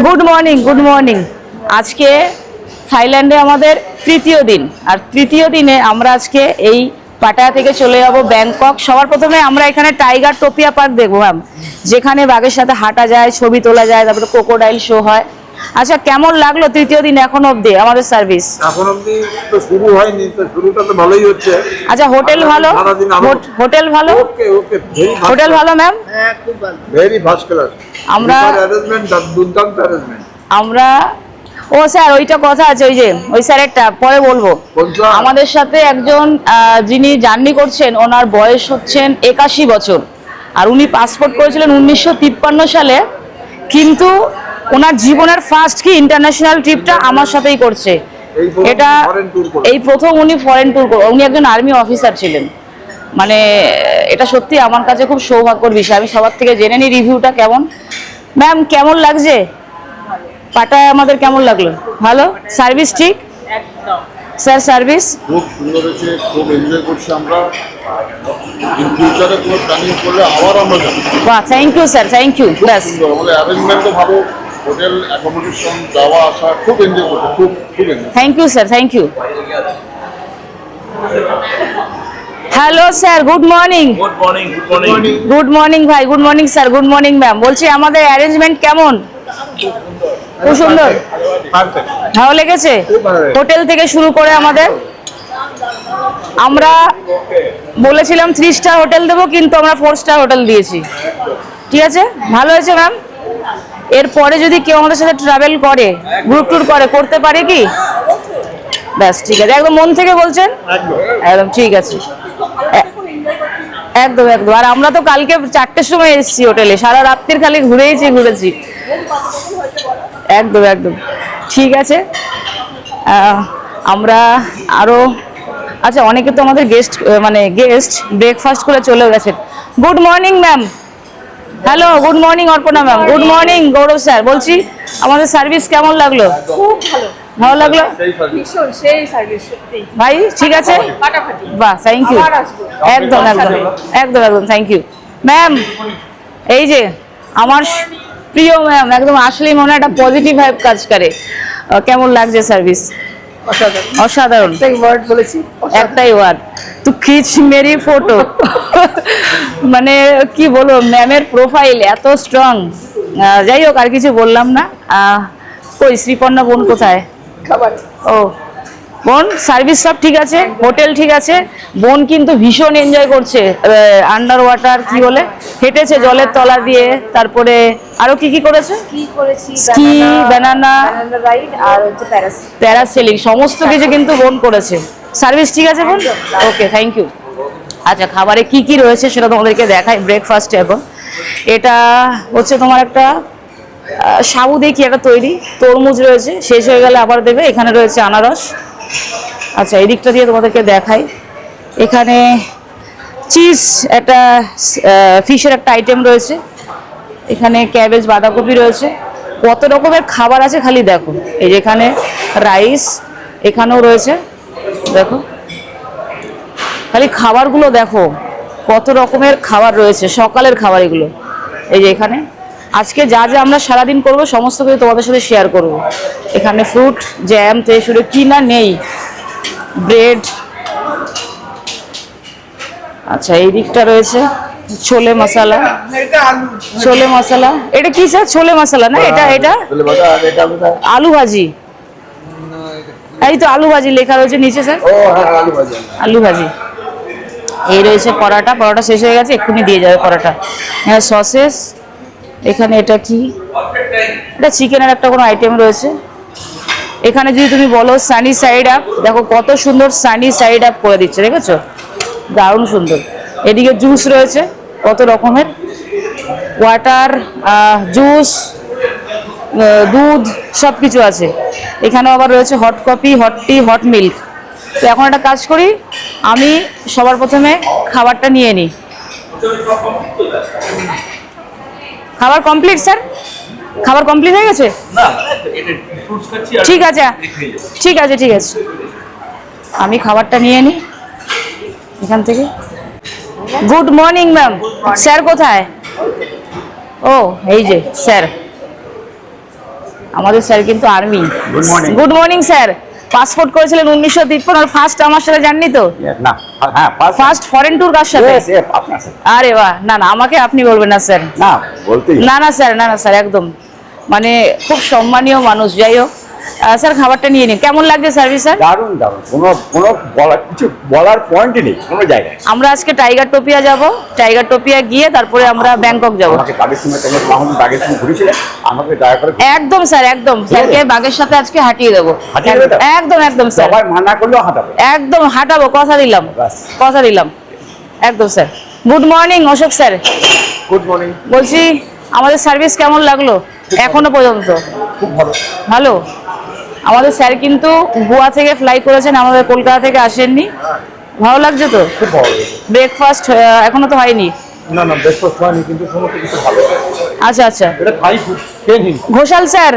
Good morning, good morning. আজকে থাইল্যান্ডে আমাদের তৃতীয় দিন, আর তৃতীয় দিনে আমরা আজকে এই পাটায়া থেকে চলে যাব ব্যাংকক। সবার প্রথমে আমরা এখানে টাইগার টোপিয়া পার্ক দেখবো ম্যাম, যেখানে বাঘের সাথে হাঁটা যায়, ছবি তোলা যায়, তারপরে ক্রোকোডাইল শো হয়। আচ্ছা, কেমন লাগলো তৃতীয় দিন এখন অবধি আমাদের সার্ভিস? এখন অবধি তো শুরু হয়নি, তো শুরুটা তো ভালোই হচ্ছে। আচ্ছা, হোটেল ভালো? হোটেল ভালো? ওকে ওকে, হোটেল ভালো ম্যাম? হ্যাঁ, খুব ভালো। Very first class. আমরা অ্যারেঞ্জমেন্ট দুর্দান্ত অ্যারেঞ্জমেন্ট। আমরা ও স্যার, ওইটা কথা আছে, ওই যে ওই স্যারেরটা পরে বলবো। আমাদের সাথে একজন যিনি জার্নি করছেন, ওনার বয়স হচ্ছেন 81 বছর, আর উনি পাসপোর্ট করেছিলেন 1953 সালে। কিন্তু ওনার জীবনের ফার্স্ট কি ইন্টারন্যাশনাল ট্রিপটা আমার সাথেই করছে। এটা এই প্রথম উনি ফরেন ট্যুর করবেন। উনি একজন আর্মি অফিসার ছিলেন। মানে এটা সত্যি আমার কাছে খুব সৌভাগ্যের বিষয়। আমি সবার থেকে জেনে নিই রিভিউটা কেমন। ম্যাম, কেমন লাগছে পাটায়? আমাদের কেমন লাগলো? ভালো? সার্ভিস ঠিক? একদম স্যার সার্ভিস খুব সুন্দর হয়েছে, খুব এনজয় করছি আমরা। ইন ফিউচারে কোনো প্ল্যানিং করলে আবার আমরা যাবো। বাহ, thank you sir, thank you. ব্যাস, সুন্দর, আমাদের অ্যারেঞ্জমেন্টও ভালো, হোটেল অ্যাকোমোডেশন, যাওয়া আসা খুব এনজয় করছে, খুব খুব enjoy. Thank you sir, thank you. Hello sir, good morning. Good morning, good morning. Good morning ভাই, good morning sir, good morning ma'am. বলছি আমাদের অ্যারেঞ্জমেন্ট কেমন? খুব সুন্দর, পারফেক্ট, ভালো লেগেছে? হোটেল থেকে শুরু করে আমাদের, আমরা বলেছিলাম 3 স্টার হোটেল দেবো, কিন্তু আমরা 4 স্টার হোটেল দিয়েছি। ঠিক আছে, ভালো হয়েছে ম্যাম। এরপরে যদি কেউ আমাদের সাথে ট্রাভেল করে, গ্রুপ ট্যুর করে, করতে পারে কি? ব্যাস, ঠিক আছে, একদম মন থেকে বলছেন? একদম ঠিক আছে, একদম একদম। আর আমরা তো কালকে 4টের সময় এসেছি হোটেলে, সারা রাত্রির খালি ঘুরেছি। একদম একদম ঠিক আছে। আমরা আরো, আচ্ছা, অনেকে তো আমাদের গেস্ট ব্রেকফাস্ট করে চলে গেছেন। Good morning ma'am. Hello, good morning Arpana ma'am. Good morning Gaurav sir. বলছি আমাদের সার্ভিস কেমন লাগলো? খুব ভালো, ভালো লাগলো ভীষণ সেই সার্ভিস সত্যি ভাই? ঠিক আছে, ফাটাফাটি। বাহ, থ্যাংক ইউ। আবার আসবো। একদম একদম একদম একদম, থ্যাংক ইউ ম্যাম। এই যে আমার প্রিয় ম্যাম, একদম আসলেই মনে একটা পজিটিভ ভাইব কাজ করে। কেমন লাগছে সার্ভিস? অসাধারণ, অসাধারণ। একটাই ওয়ার্ড বলেছি, একটাই ওয়ার্ড, তু খিচ মেরি ফটো। মানে কি বলবো, ম্যামের প্রোফাইল এত স্ট্রং। যাই হোক, আর কিছু বললাম না। কই শ্রীপর্ণা বোন কোথায়? খাবার ও বোন, সার্ভিস সব ঠিক আছে, হোটেল ঠিক আছে। বোন কিন্তু ভীষণ এনজয় করছে। আন্ডার ওয়াটার কি বলে, হেঁটেছে জলের তলা দিয়ে। তারপরে আরো কি কি করেছে? কি করেছি, স্কি, ব্যানানা রাইড, আর হচ্ছে প্যারাসেলিং, সমস্ত কিছু কিন্তু বোন করেছে। সার্ভিস ঠিক আছে বোন? ওকে, থ্যাংক ইউ। আচ্ছা, খাবারে কি কি রয়েছে সেটা তোমাদেরকে দেখাই। ব্রেকফাস্টে এখন এটা হচ্ছে তোমার একটা সাবু দিয়ে কি একটা তৈরি, তরমুজ রয়েছে, শেষ হয়ে গেলে আবার দেবে। এখানে রয়েছে আনারস। আচ্ছা, এই দিকটা দিয়ে তোমাদেরকে দেখাই। এখানে চিজ, একটা ফিশের একটা আইটেম রয়েছে। এখানে ক্যাবেজ, বাঁধাকপি রয়েছে। কত রকমের খাবার আছে খালি দেখো। এই যে এখানে রাইস, এখানেও রয়েছে, দেখো খালি খাবারগুলো দেখো, কত রকমের খাবার রয়েছে, সকালের খাবার এগুলো। এই যে এখানে আজকে যা যা আমরা সারাদিন করবো সমস্ত কিছু তোমাদের সাথে শেয়ার করব। এখানে ফ্রুট, জ্যাম থেকে শুরু কি না নেই, ব্রেড। আচ্ছা, এই দিকটা রয়েছে ছোলে মশলা, ছোলে মশলা। এটা কি স্যার? ছোলে মশলা না, এটা আলু ভাজি। এই তো আলু ভাজি লেখা রয়েছে নিচে স্যার। আলু ভাজি। এই রয়েছে পরোটা, পরোটা শেষ হয়ে গেছে, এক্ষুনি দিয়ে যাবে পরোটা। হ্যাঁ, সসেস। এখানে এটা কি, এটা চিকেনের একটা কোনো আইটেম রয়েছে। এখানে যদি তুমি বলো সানি সাইড আপ, দেখো কত সুন্দর সানি সাইড আপ করে দিচ্ছে, দেখেছো? দারুণ সুন্দর। এদিকে জুস রয়েছে কত রকমের, ওয়াটার, জুস, দুধ, সব কিছু আছে। এখানেও আবার রয়েছে hot coffee, hot tea, hot milk. তো এখন একটা কাজ করি, আমি সবার প্রথমে খাবারটা নিয়ে নিই। খাবার কমপ্লিট স্যার? খাবার কমপ্লিট হয়ে গেছে? ঠিক আছে, ঠিক আছে, ঠিক আছে, আমি খাবারটা নিয়ে নিই এখান থেকে। Good morning ma'am. স্যার কোথায়? ও এই যে স্যার। আমাদের স্যার কিন্তু army. Good morning. Good morning sir. Passport করেছিলেন 1953 আর ফার্স্ট আমার সাথে জাননি তো? না, হ্যাঁ, ফার্স্ট ফরেন ট্যুর কার সাথে? আপনার সাথে। আরে বাহ, না না আমাকে আপনি বলবেন না স্যার। না, বলতেই না না স্যার, না না স্যার, একদম মানে খুব সম্মানীয় মানুষ। যাই হোক স্যার, খাবারটা নিয়ে নিন। কেমন লাগছে সার্ভিস স্যার? দারুণ দারুণ, কোনো কিছু বলার পয়েন্টই নেই কোনো জায়গায়। আমরা আজকে টাইগার টোপিয়া যাব, টাইগার টোপিয়া গিয়ে তারপরে আমরা ব্যাংকক যাব। আমাকে বাগের সঙ্গে তোমার মাহমুদ বাগের সঙ্গে ঘুরেছিলে, আমাকে দয়া করে একদম স্যার, একদম স্যারকে বাগের সাথে আজকে হাঁটিয়ে দেবো। হাঁটিয়ে দেবে তো? একদম একদম স্যার, সবাই মানা করলেও হাঁটাবে। একদম হাঁটাবো, কথা দিলাম, ব্যাস। কথা দিলাম, একদম sir. Good morning Ashok sir. Good morning. বলছি আমাদের সার্ভিস কেমন লাগলো এখনো পর্যন্ত? খুব ভালো। ভালো। আমাদের স্যার কিন্তু গোয়া থেকে ফ্লাই করেছেন, আমাদের কলকাতা থেকে আসেননি। ভালো লাগছে তো? খুব ভালো লেগেছে। ব্রেকফাস্ট এখনো তো হয়নি? না না, ব্রেকফাস্ট হয়নি, কিন্তু সমস্ত কিছু ভালো। আচ্ছা আচ্ছা। এটা থাই ফুড, খেয়ে নিন। ঘোষাল স্যার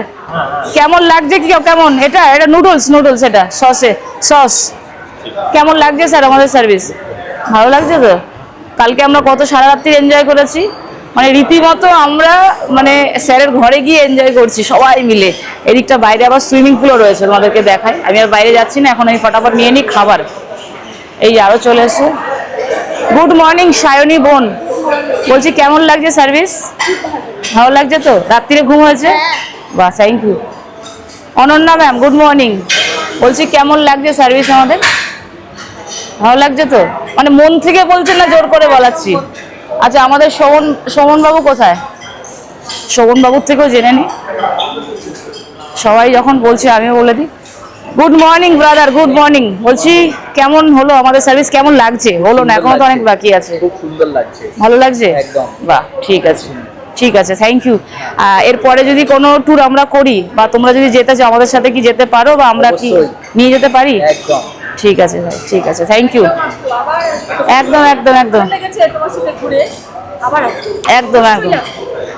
কেমন লাগছে? কি কেমন এটা? এটা নুডলস, এটা সস কেমন লাগছে স্যার আমাদের সার্ভিস? ভালো লাগছে তো? কালকে আমরা কত সারা রাত্রি এনজয় করেছি, মানে রীতিমতো আমরা মানে স্যারের ঘরে গিয়ে এনজয় করছি সবাই মিলে। এদিকটা বাইরে আবার সুইমিং পুলও রয়েছে, তোমাদেরকে দেখাই। আমি আর বাইরে যাচ্ছি না এখন, আমি ফটাফট নিয়ে নিই খাবার। এই আরও চলে এসে। গুড মর্নিং সায়নী বোন। বলছি কেমন লাগছে সার্ভিস? ভালো লাগছে তো? রাত্রিরে ঘুম হয়েছে? বাহ, thank you. Ananya ma'am good morning. বলছি কেমন লাগছে সার্ভিস আমাদের? ভালো লাগছে তো? মানে মন থেকে বলছেন না জোর করে বলাচ্ছি? আচ্ছা, আমাদের শোভন বাবু কোথায়? শোভন বাবুর থেকেও জেনে নি। সবাই যখন বলছে আমিও বলে দিই। Good morning brother, good morning. বলছি কেমন হলো আমাদের সার্ভিস? কেমন লাগছে বলো না, এখনো তো অনেক বাকি আছে। খুব সুন্দর লাগছে। ভালো লাগছে? একদম। বাহ, ঠিক আছে ঠিক আছে, থ্যাংক ইউ। এরপরে যদি কোনো ট্যুর আমরা করি বা তোমরা যদি যেতে চাও আমাদের সাথে কি যেতে পারো, বা আমরা কি অবশ্যই। নিয়ে যেতে পারি? একদম। ঠিক আছে ভাই, ঠিক আছে, থ্যাংক ইউ। একদম একদম একদম লেগেছে তোমার সাথে ঘুরে আবার আসবো। একদম একদম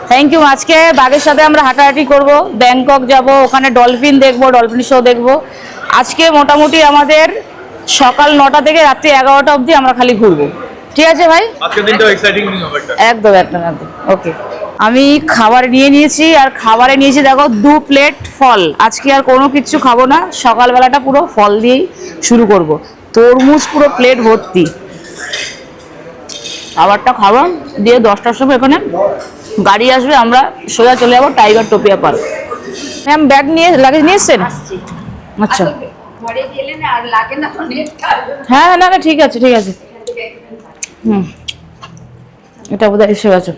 থ্যাংক ইউ। আজকে বাগের সাথে আমরা হাঁটাহাঁটি করব, ব্যাংকক যাব, ওখানে ডলফিন দেখবো, ডলফিন শো দেখবো। আজকে মোটামুটি আমাদের সকাল 9টা থেকে রাত্রি 11টা অবধি আমরা খালি ঘুরবো। ঠিক আছে ভাই? আজকের দিনটাও এক্সাইটিং হবে। একদম একদম একদম ওকে। আমি খাবার নিয়ে নিয়েছি, আর খাবারে নিয়েছি দেখো 2 প্লেট ফল। আজকে আর কোনো কিছু খাবো না, সকালবেলাটা পুরো ফল দিয়েই শুরু করব। তরমুজ পুরো প্লেট ভর্তি। খাবারটা খাবো দিয়ে 10টার সময় এখানে গাড়ি আসবে, আমরা সোজা চলে যাবো টাইগার টোপিয়া পার্ক। ম্যাম ব্যাগ নিয়ে লাগেজ নিয়ে এসছেন? আচ্ছা ঘরে গেলে না আর লাগে না অনেক। হ্যাঁ, না না ঠিক আছে ঠিক আছে। এটা বোধহয় এসে গেছে।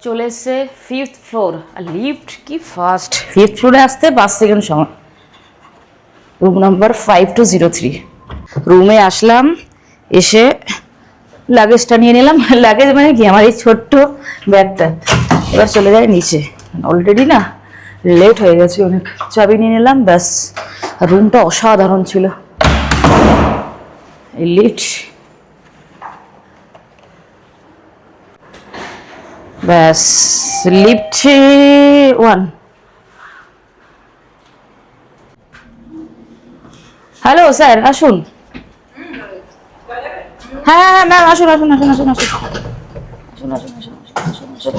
চলে এসছে 5th ফ্লোর। আর লিফট কি ফাস্ট! 5th ফ্লোরে আসতে 5 সেকেন্ড সময়। Room number 5203। রুমে আসলাম, এসে লাগেজটা নিয়ে নিলাম। লাগেজ মানে কি, আমার এই ছোট্ট ব্যাগটা। এবার চলে যায় নিচে, অলরেডি না লেট হয়ে গেছে অনেক। চাবি নিয়ে নিলাম, ব্যাস। রুমটা অসাধারণ ছিল। এই লিফট, ব্যাস লিফট 1। হ্যালো স্যার, আসুন। হ্যাঁ হ্যাঁ ম্যাম, আসুন আসুন আসুন আসুন আসুন আসুন আসুন আসুন আসুন আসুন।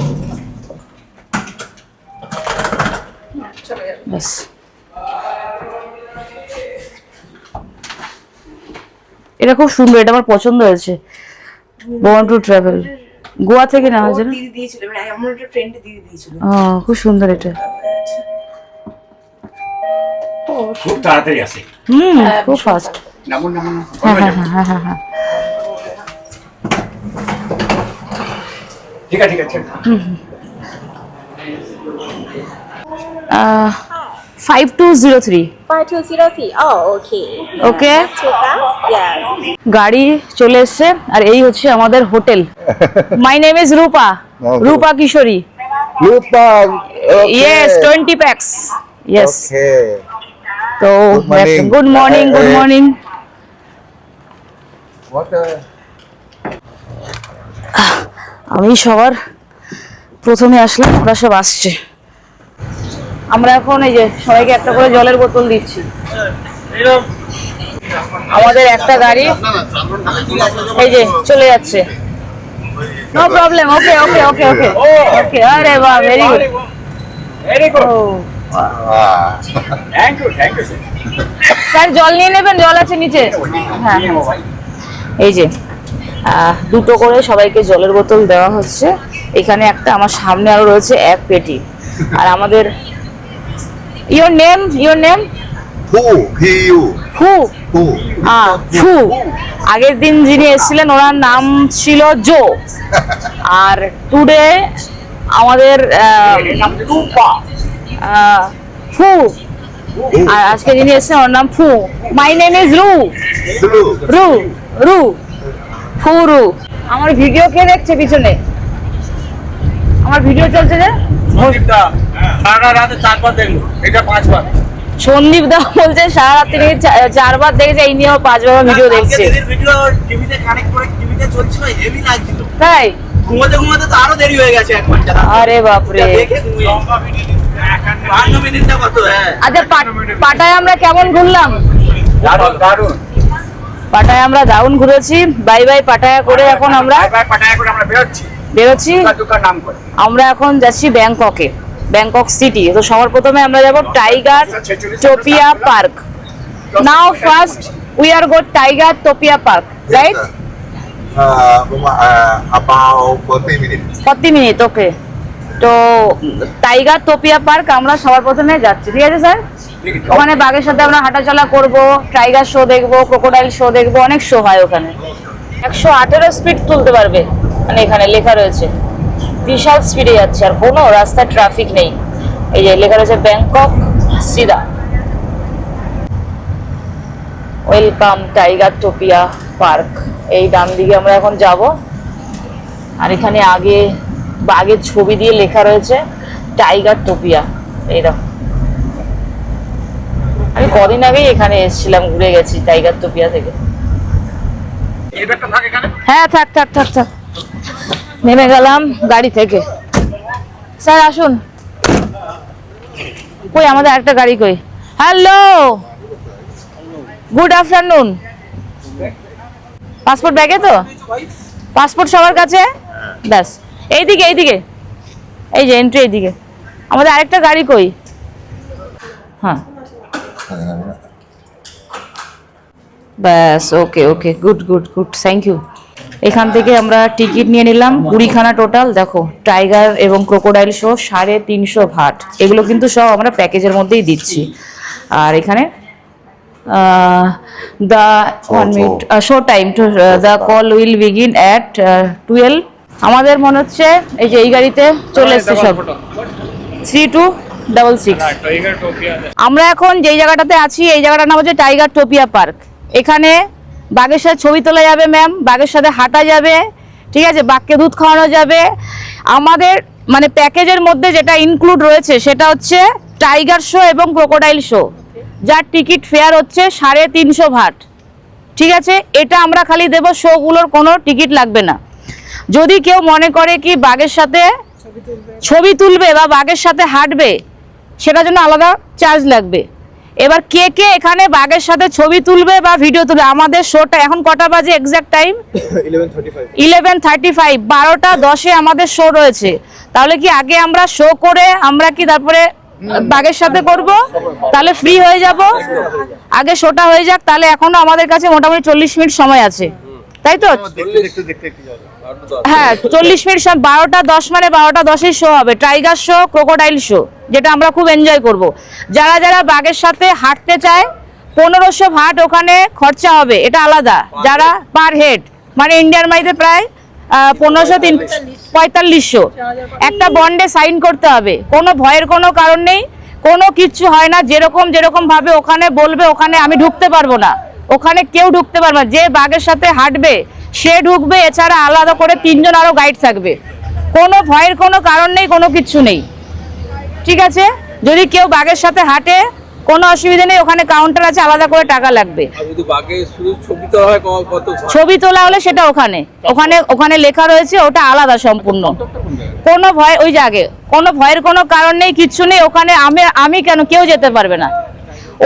ব্যাস এটা খুব সুন্দর, এটা আমার পছন্দ হয়েছে। বর্ন টু ট্রাভেল, গোয়া থেকে নেওয়া হয়েছে না? দিদি দিয়েছিল, মানে আমার একটা ফ্রেন্ড দিদি দিয়েছিল। খুব সুন্দর এটা। খুব তাড়াতাড়ি আসে। খুব ফাস্ট। নামুন নামুন। হ্যাঁ হ্যাঁ হ্যাঁ হ্যাঁ হ্যাঁ। ঠিক আছে ঠিক আছে। 5203। 5203. Oh, okay. ওকে, Too fast? Yes. গাড়ি চলে এসছে, আর এই হচ্ছে আমাদের hotel. My name is Rupa, Rupa Kishori. Rupa, yes, 20 pax. Yes. Okay. তো morning. Good morning, good morning. আমি সবার প্রথমে আসলাম, ওরা সব আসছে। আমরা এখন এই যে সবাইকে একটা করে জলের বোতল দিচ্ছি। আমাদের একটা গাড়ি এই যে চলে যাচ্ছে। No problem okay okay okay okay okay अरे वाह वेरी गुड ভেরি গুড ও থ্যাংক ইউ স্যার স্যার জল নিয়ে নেবেন জল আছে নিচে হ্যাঁ এই যে দুটো করে সবাইকে জলের বোতল দেওয়া হচ্ছে এখানে একটা আমার সামনে আরো রয়েছে এক পেটি আর আমাদের ইওর নেম Who? P.U. ফু Who? ফু আগের দিন যিনি এসেছিলেন ওনার নাম ছিল জো আর টুডে আমাদের ফু আর আজকে যিনি এসেছেন ওর নাম ফু মাই নেম ইজ রু Blue. রু রু ফু রু আমার ভিডিও কে দেখছে পিছনে আমার ভিডিও চলছে যে সন্দীপদা সারা রাতে 4 বার দেখলো এটা 5 বার সন্দীপ দা বলছে সারা রাত থেকে 4 বার দেখেছে এই নিয়েও 5 বার ভিডিও দেখছে ভিডিও টিভিতে কানেক্ট করে টিভিতে চলছিল হেভি লাগছিল তাই ঘুমাতে ঘুমাতে তো আরো দেরি হয়ে গেছে 1 ঘন্টা আরে বাপরে দেখে ঘুমিয়ে লম্বা ভিডিও 52 মিনিটটা কত হ্যাঁ আচ্ছা পাটায় আমরা কেমন ঘুরলাম দারুণ দারুণ পাটায় আমরা দারুণ ঘুরেছি বাই বাই পাটায়া করে এখন আমরা এবার পাঠায় করে আমরা বেরোচ্ছি দোকান নাম করে আমরা এখন যাচ্ছি ব্যাংককে ব্যাংকক সিটি তো সবার প্রথমে আমরা যাব Tigertopia park now first we are go Tigertopia park right About 40 minutes. 40 minute okay তো টাইগার টোপিয়া পার্ক আমরা সবার প্রথমে যাচ্ছি ঠিক আছে স্যার ওখানে বাঘের সাথে আমরা হাঁটাচলা করব টাইগার শো দেখবো ক্রোকোডাইল শো দেখবো অনেক শো হয় ওখানে 118 স্পিড তুলতে পারবে মানে এখানে লেখা রয়েছে বিশাল স্পিডে যাচ্ছে আর কোনো রাস্তায় ট্রাফিক নেই এই যে লেখা রয়েছে ব্যাংকক সিদা ওয়েলকাম টাইগার টোপিয়া পার্ক এই ডান দিকে আমরা এখন যাব আর এখানে আগে বাঘের ছবি দিয়ে লেখা রয়েছে টাইগার টোপিয়া এই দেখো আমি কদিন আগেই এখানে এসেছিলাম ঘুরে গেছি টাইগার টোপিয়া থেকে এই ব্যাগটা থাকে এখানে হ্যাঁ থাক থাক থাক থাক নেমে গেলাম গাড়ি থেকে স্যার আসুন কই আমাদের একটা গাড়ি কই হ্যালো গুড আফটারনুন পাসপোর্ট ব্যাগে তো পাসপোর্ট সবার কাছে ব্যাস এইদিকে এইদিকে এই যে এন্ট্রি এইদিকে আমাদের আরেকটা গাড়ি কই হ্যাঁ ব্যাস okay okay good good good thank you এখান থেকে আমরা টিকিট নিয়ে নিলাম 20খানা টোটাল দেখো টাইগার এবং ক্রোকোডাইল শো 350 ভাট এগুলো কিন্তু সব আমরা প্যাকেজের মধ্যেই দিচ্ছি আর এখানে the 1 minute show time to the call will begin at 12 আমাদের মনে হচ্ছে এই যে এই গাড়িতে চলে এসছে সব 3266 আমরা এখন যেই জায়গাটাতে আছি এই জায়গাটার নাম হচ্ছে টাইগার টোপিয়া পার্ক এখানে বাঘের সাথে ছবি তোলা যাবে ম্যাম বাঘের সাথে হাঁটা যাবে ঠিক আছে বাঘকে দুধ খাওয়ানো যাবে আমাদের মানে প্যাকেজের মধ্যে যেটা ইনক্লুড রয়েছে সেটা হচ্ছে টাইগার শো এবং ক্রোকোডাইল শো যার টিকিট ফেয়ার হচ্ছে 350 ভাট ঠিক আছে এটা আমরা খালি দেব শোগুলোর কোনো টিকিট লাগবে না যদি কেউ মনে করে কি বাঘের সাথে ছবি তুলবে বা বাঘের সাথে হাঁটবে সেটার জন্য আলাদা চার্জ লাগবে এবার কে কে এখানে বাঘের সাথে ছবি তুলবে বা ভিডিও তুলবে আমাদের শোটা এখন কটা বাজে এক্সাক্ট টাইম 11:35 12:10 আমাদের শো রয়েছে তাহলে কি আগে আমরা শো করে আমরা কি তারপরে বাঘের সাথে করব তাহলে ফ্রি হয়ে যাব আগে শোটা হয়ে যাক তাহলে এখনো আমাদের কাছে মোটামুটি 40 মিনিট সময় আছে তাই তো হ্যাঁ 40 মিনিট 12:10 মানে 12:10 শো হবে টাইগার শো ক্রোকোডাইল শো যেটা আমরা খুব এনজয় করব যারা যারা বাঘের সাথে হাঁটতে চায় 1500 ভাট ওখানে খরচা হবে এটা আলাদা যারা পার হেড মানে ইন্ডিয়ান মাইতে প্রায় 1545 একটা বন্ডে সাইন করতে হবে কোনো ভয়ের কোনো কারণ নেই কোনো কিচ্ছু হয় না যেরকম ভাবে ওখানে বলবে ওখানে আমি ঢুকতে পারবো না ওখানে কেউ ঢুকতে পারবে না যে বাঘের সাথে হাঁটবে সে ঢুকবে এছাড়া আলাদা করে 3 জন আরো গাইড থাকবে কোনো ভয়ের কোনো কারণ নেই কোনো কিচ্ছু নেই ঠিক আছে যদি কেউ বাঘের সাথে হাঁটে কোনো অসুবিধা নেই ওখানে কাউন্টার আছে আলাদা করে টাকা লাগবে যদি বাঘের শুধু ছবি তোলা হয় কত ছবি তোলা হলে সেটা ওখানে লেখা রয়েছে ওটা আলাদা সম্পূর্ণ কোনো ভয় ওই জায়গায় কোনো ভয়ের কোনো কারণ নেই কিচ্ছু নেই ওখানে আমি কেন কেউ যেতে পারবে না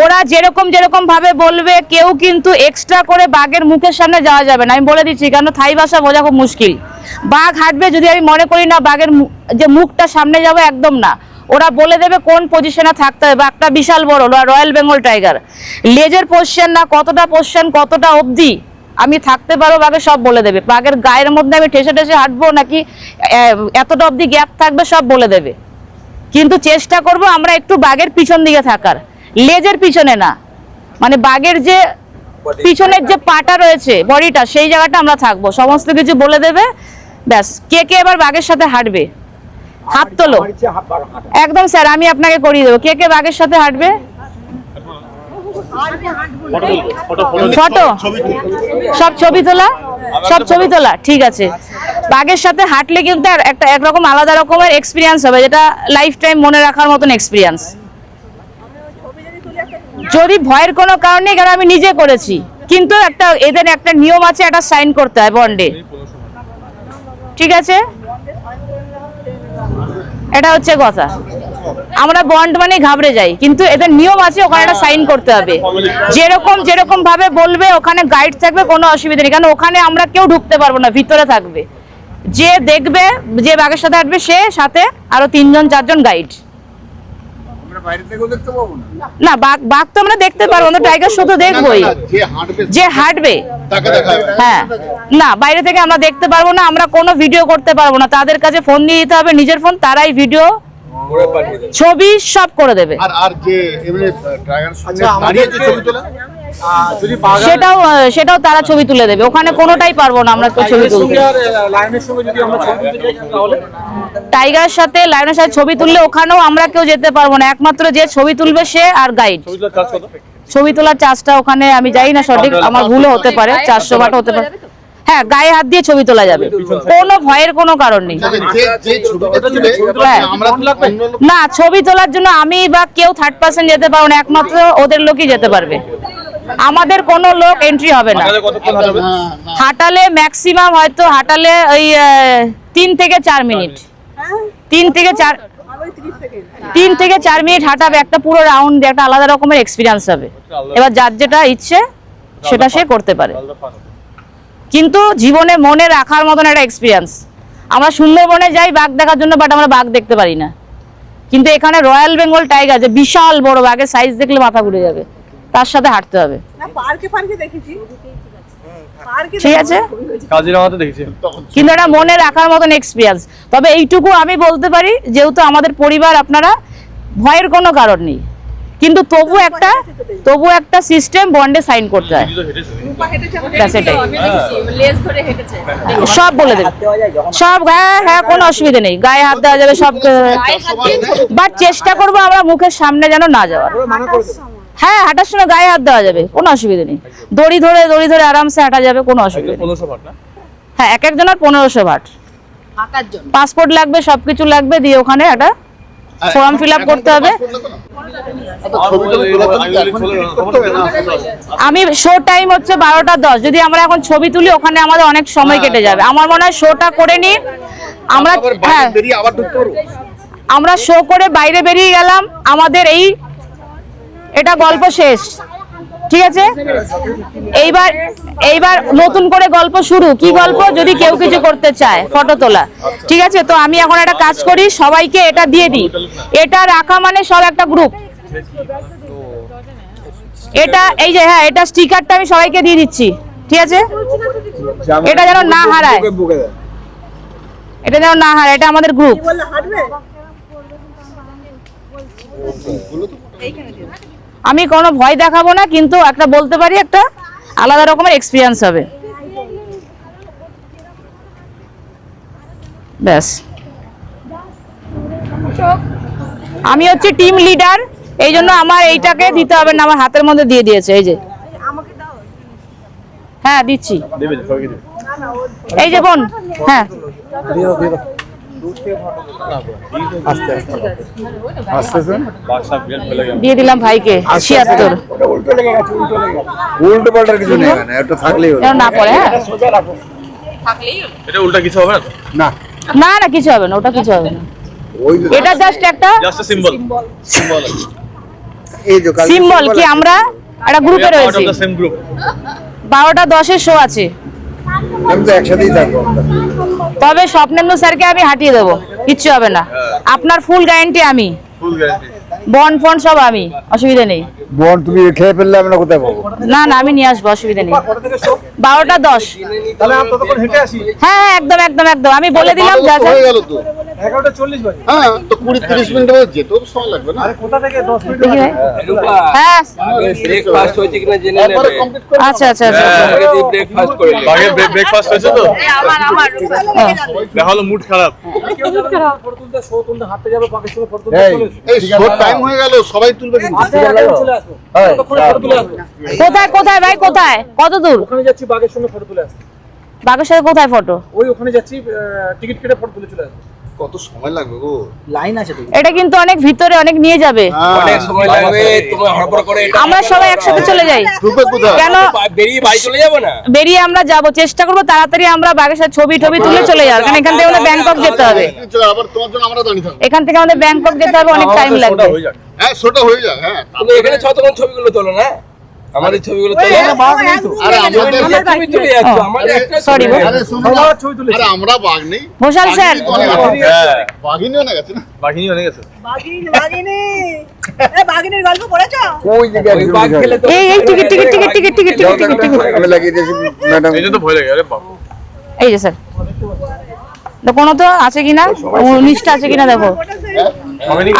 ওরা যেরকম যেরকম ভাবে বলবে, কেউ কিন্তু এক্সট্রা করে বাঘের মুখের সামনে যাওয়া যাবে না, আমি বলে দিচ্ছি, কারণ থাই ভাষা বোঝা খুব মুশকিল। বাঘ হাঁটবে, যদি আমি মনে করি না বাঘের যে মুখটা সামনে যাবে, একদম না। ওরা বলে দেবে কোন পজিশনে থাকতে হবে। বাঘটা বিশাল বড়, রয়্যাল বেঙ্গল টাইগার, লেজের পজিশন না কতটা পজিশন, কতটা অবধি আমি থাকতে পারবো বাঘে সব বলে দেবে। বাঘের গায়ের মধ্যে আমি ঠেসে ঠেসে হাঁটবো নাকি এতটা অবধি গ্যাপ থাকবে সব বলে দেবে। কিন্তু চেষ্টা করব আমরা একটু বাঘের পিছন দিকে থাকার, লেজের পিছনে না, মানে বাঘের যে পিছনের যে পাটা রয়েছে, বডিটা, সেই জায়গাটা আমরা থাকবো। সমস্ত কিছু বলে দেবে, ব্যাস। কে কে এবার বাঘের সাথে হাঁটবে হাত তোলো। একদম স্যার, আমি আপনাকে করিয়ে দেবো। কে কে বাঘের সাথে হাঁটবে? ফটো, সব ছবি তোলা, সব ছবি তোলা, ঠিক আছে। বাঘের সাথে হাঁটলে কিন্তু একটা একরকম আলাদা রকমের এক্সপিরিয়েন্স হবে, যেটা লাইফ টাইম মনে রাখার মতন এক্সপিরিয়েন্স। যদি ভয়ের কোনো কারণ নেই, কারণ আমি নিজে করেছি, কিন্তু একটা এদের একটা নিয়ম আছে, একটা সাইন করতে হয় বন্ডে, ঠিক আছে? এটা হচ্ছে কথা। আমরা বন্ড মানে ঘাবড়ে যাই, কিন্তু এদের নিয়ম আছে, ওখানে একটা সাইন করতে হবে। যেরকম যেরকম ভাবে বলবে, ওখানে গাইড থাকবে, কোনো অসুবিধা নেই, কারণ ওখানে আমরা কেউ ঢুকতে পারবো না, ভিতরে থাকবে। যে দেখবে, যে বাঘের সাথে হাঁটবে, সে সাথে আরো 3জন 4জন গাইড। না, বাঘ তো আমরা দেখতে পারবো না, টাইগার শুধু দেখবোই। যে হাঁটবে, হ্যাঁ, না, বাইরে থেকে আমরা দেখতে পারবো না, আমরা কোনো ভিডিও করতে পারবো না। তাদের কাছে ফোন দিয়ে দিতে হবে, নিজের ফোন, তারাই ভিডিও, ছবি সব করে দেবে। সেটাও তারা ছবি তুলে দেবে। ওখানে কোনোটাই পারবো না আমরা তো ছবি তুলতে। টাইগারের সাথে, লায়নের সাথে ছবি তুললে ওখানেও আমরা কেউ যেতে পারবো না, একমাত্র যে ছবি তুলবে সে আর গাইড। ছবি তোলার চার্জটা ওখানে আমি জানি না সঠিক, আমার ভুলও হতে পারে, 400 বাটা হতে পারে। হ্যাঁ, গায়ে হাত দিয়ে ছবি তোলা যাবে, কোনো ভয়ের কোনো কারণ নেই। না, ছবি তোলার জন্য আমি বা কেউ থার্ড পার্সন যেতে পারবো না, একমাত্র ওদের লোকই যেতে পারবে। আমাদের কোনো লোক এন্ট্রি হবে না। হাঁটালে ম্যাক্সিমাম হয়তো হাঁটালে ওই 3 থেকে 4 মিনিট, 3 থেকে 4 মিনিট হাঁটাবে, একটা পুরো রাউন্ড, একটা আলাদা রকমের এক্সপিরিয়েন্স হবে। এবার যার যেটা ইচ্ছে সেটা সে করতে পারে, কিন্তু জীবনে মনে রাখার মতন একটা এক্সপিরিয়েন্স। আমরা সুন্দরবনে যাই বাঘ দেখার জন্য, বাট আমরা বাঘ দেখতে পারি না। কিন্তু এখানে রয়্যাল বেঙ্গল টাইগার, যে বিশাল বড়, বাঘের সাইজ দেখলে মাথা ঘুরে যাবে, তার সাথে হাঁটতে হবে, ঠিক আছে? কাজিরাঙাতে দেখেছি, কিন্তু এটা মনে রাখার মতন এক্সপিরিয়েন্স। তবে এইটুকু আমি বলতে পারি, যেহেতু আমাদের পরিবার, আপনারা ভয়ের কোনো কারণ নেই, কিন্তু তবু একটা সিস্টেম বন্ডে সাইন করতে হয়, সেটাই। সব বলে দেবে, সব। হ্যাঁ হ্যাঁ, কোনো অসুবিধা নেই, গায়ে হাত দেওয়া যাবে সব, বাট চেষ্টা করবো আমরা মুখের সামনে যেন না যাওয়ার। হ্যাঁ, হাঁটার সময় গায়ে হাত দেওয়া যাবে, কোনো অসুবিধা নেই। দড়ি ধরে আরামসে হাঁটা যাবে, কোনো অসুবিধা নেই। হ্যাঁ, এক একজনের 1500 বাট। পাসপোর্ট লাগবে, সবকিছু লাগবে, দিয়ে ওখানে একটা ফর্ম ফিল আপ করতে হবে। আমি শো টাইম হচ্ছে 12টা 10। যদি আমরা এখন ছবি তুলি, ওখানে আমাদের অনেক সময় কেটে যাবে। আমার মনে হয় শোটা করে নিই আমরা। হ্যাঁ, আমরা শো করে বাইরে বেরিয়ে গেলাম, আমাদের এটা গল্প শেষ, ঠিক আছে? এইবার নতুন করে গল্প শুরু। কি গল্প? যদি কেউ কিছু করতে চায়, ফটো তোলা, ঠিক আছে? তো আমি এখন একটা কাজ করি, সবাইকে এটা দিয়ে দিই। এটা রাখা মানে সব একটা গ্রুপ। এটা এই যে, হ্যাঁ, এটা স্টিকারটা আমি সবাইকে দিয়ে দিচ্ছি, ঠিক আছে? এটা যেন না হারায়, এটা আমাদের গ্রুপ। আমি কোনো ভয় দেখাবো না, কিন্তু একটা বলতে পারি, একটা আলাদা রকমের এক্সপিরিয়েন্স হবে, ব্যাস। আমি হচ্ছে টিম লিডার, এই জন্য আমার এইটাকে দিতে হবে না, আমার হাতের মধ্যে দিয়ে দিয়েছে, এই যে। হ্যাঁ, দিচ্ছি, এই যে বোন। হ্যাঁ, দিয়ে দিলাম ভাইকে 76। উল্টো পাল্টার কিছু নেই, এটা থাকলেই হলো, না পড়ে। হ্যাঁ, এটা উল্টা কিছু হবে না, না না, কিছু হবে না, ওটা কিছু হবে না। এটা জাস্ট একটা সিম্বল। সিম্বল কি আমরা একটা গ্রুপে রয়েছি, সেম গ্রুপ। 12টা 10-এর শো আছে। আমি তো একসাথেই থাকবো। তবে স্বপ্নেন্দু স্যারকে আমি হাঁটিয়ে দেবো, কিচ্ছু হবে না। আপনার ফুল গ্যারান্টি আমি, ফুল গ্যারান্টি। বন ফন সব আমি, অসুবিধা নেই। বোন তুমি খেয়ে ফেললে আমরা কোথায় পাবো? না না আমি নিয়ে আসবো, অসুবিধা নেই। 12টা 10। তাহলে আমরা ততক্ষণ হেঁটে আসি। হ্যাঁ হ্যাঁ একদম একদম একদম, আমি বলে দিলাম যা যা। হয়ে গেল তো। 11:40 বাজে। হ্যাঁ, তো 20-30 মিনিটের মধ্যে যেতেও তো সময় লাগবে না। আরে কোথা থেকে 10 মিনিট দেখি ভাই। হ্যাঁ ব্রেকফাস্ট হয়েছে কিনা জেনে একবারে নেবে। complete করে আচ্ছা আচ্ছা আচ্ছা আচ্ছা। আগে দিয়ে ব্রেকফাস্ট করে নেবে। বাঘের ব্রেকফাস্ট হয়েছে তো? হ্যাঁ। দেখা হলো মুড খারাপ। ফটো তুলতে শো তুলতে হাঁটতে যাবে পাকের সঙ্গে ফটো তুলতে এই, চলে এসো। এই শোর টাইম হয়ে গেল, সবাই তুলবে কিন্তু। চলে আসবো। এই, ততক্ষণে ফটো তুলে আসবো। কোথায় কোথায় ভাই কোথায়, কত দূর? ওখানে যাচ্ছি বাঘের সঙ্গে ফটো তুলে আসতে। বাঘের সাথে কোথায় ফটো? ওই ওখানে যাচ্ছি টিকিট কেটে ফটো তুলে চলে আসবো। কত সময় লাগবে গো? এটা কিন্তু অনেক ভিতরে, অনেক নিয়ে যাবে। অনেক সময় লাগবে, তুমি হড়বড় করে এটা আমরা সবাই একসাথে চলে যাই। গ্রুপে কোথায়? কেন বেরিয়ে বাড়ি চলে যাবো না? বেরিয়ে আমরা যাব, চেষ্টা করবো তাড়াতাড়ি আমরা বাঘের সাথে ছবি টবি তুলে চলে যাওয়ার, কারণ এখান থেকে আমাদের ব্যাংকক যেতে হবে। চলো, আবার তোমার জন্য আমরা দাঁড়িয়ে থাকবো। এখান থেকে আমাদের ব্যাংকক যেতে হবে, অনেক টাইম লাগবে। হয়ে যাক। হ্যাঁ, শোটা হয়ে যাক। হ্যাঁ, তুমি এখানে তখন ছবিগুলো তোলো না, আমাদের ছবিগুলো তোলো। আরে আমাদের তুমি তুলে যাচ্ছ, আমাদের একটা সরি গো। আরে শোনো না, আরে আমরা বাঘ নেই, ঘোষাল স্যার। হ্যাঁ, বাঘিনী অনেক আছে না। বাঘিনী অনেক আছে। বাঘিনীর গল্প পড়েছ? ওই দিকে ওই বাঘ খেলে তো এই ticket ticket ticket ticket ticket ticket ticket ticket. আমি লাগিয়ে দিয়েছি ম্যাডাম। এই জন্য তো ভয় লাগে। আরে বাপ, এই যে স্যার, তো কোনো তো আছে কিনা, 19টা আছে কিনা দেখো।